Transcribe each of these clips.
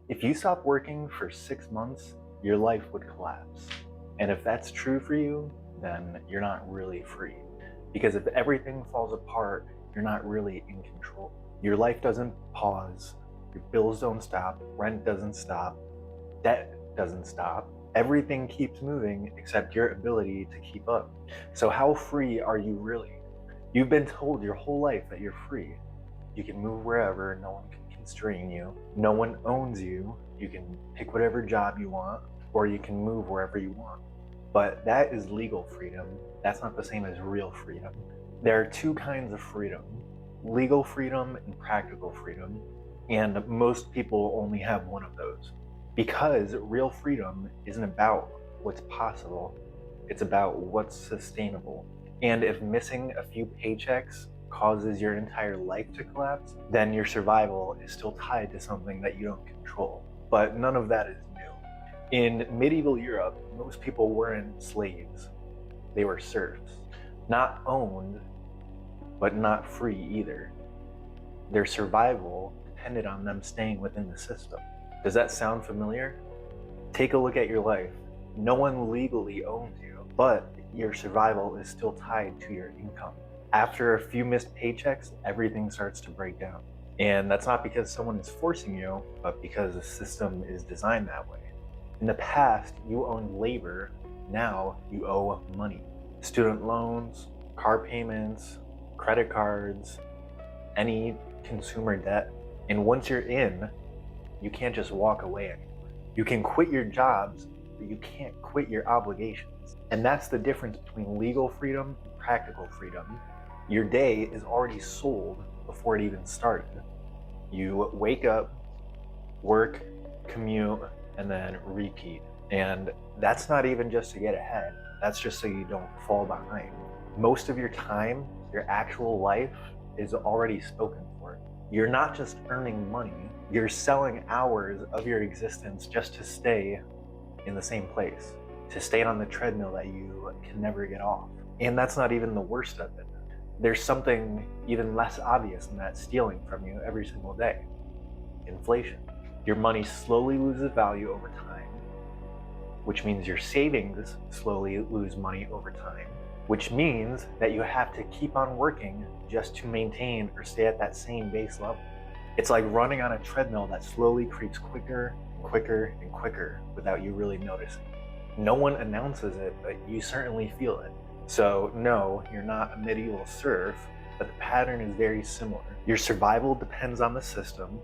If you stop working for 6 months, your life would collapse. And if that's true for you, then you're not really free. Because if everything falls apart, you're not really in control. Your life doesn't pause, your bills don't stop, rent doesn't stop, debt doesn't stop. Everything keeps moving except your ability to keep up. So how free are you really? You've been told your whole life that you're free. You can move wherever, no one can constrain you. No one owns you. You can pick whatever job you want, or you can move wherever you want. But that is legal freedom. That's not the same as real freedom. There are two kinds of freedom: legal freedom and practical freedom. And most people only have one of those. Because real freedom isn't about what's possible, it's about what's sustainable. And if missing a few paychecks causes your entire life to collapse, then your survival is still tied to something that you don't control. But none of that is new. In medieval Europe, most people weren't slaves. They were serfs. Not owned, but not free either. Their survival depended on them staying within the system. Does that sound familiar? Take a look at your life. No one legally owns you, but your survival is still tied to your income. After a few missed paychecks, everything starts to break down. And that's not because someone is forcing you, but because the system is designed that way. In the past, you owned labor. Now you owe money. Student loans, car payments, credit cards, any consumer debt. And once you're in, you can't just walk away anymore. You can quit your jobs, but you can't quit your obligations. And that's the difference between legal freedom and practical freedom. Your day is already sold before it even started. You wake up, work, commute, and then repeat. And that's not even just to get ahead. That's just so you don't fall behind. Most of your time, your actual life, is already spoken for. You're not just earning money, you're selling hours of your existence just to stay in the same place, to stay on the treadmill that you can never get off. And that's not even the worst of it. There's something even less obvious than that stealing from you every single day: inflation. Your money slowly loses value over time, which means your savings slowly lose money over time, which means that you have to keep on working just to maintain or stay at that same base level. It's like running on a treadmill that slowly creeps quicker and quicker and quicker without you really noticing. No one announces it, but you certainly feel it. So no, you're not a medieval serf, but the pattern is very similar. Your survival depends on the system.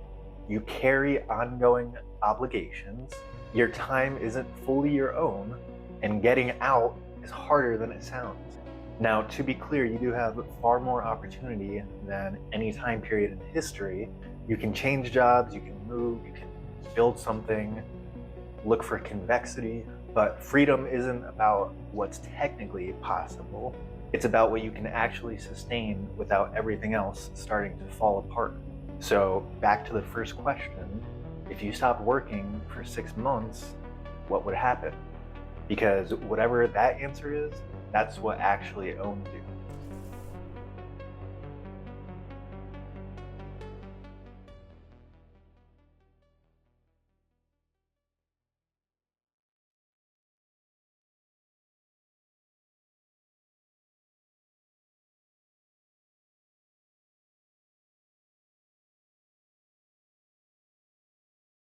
You carry ongoing obligations. Your time isn't fully your own, and getting out is harder than it sounds. Now, to be clear, you do have far more opportunity than any time period in history. You can change jobs, you can move, you can build something, look for convexity, but freedom isn't about what's technically possible. It's about what you can actually sustain without everything else starting to fall apart. So back to the first question, if you stopped working for 6 months, what would happen? Because whatever that answer is, that's what actually owns you.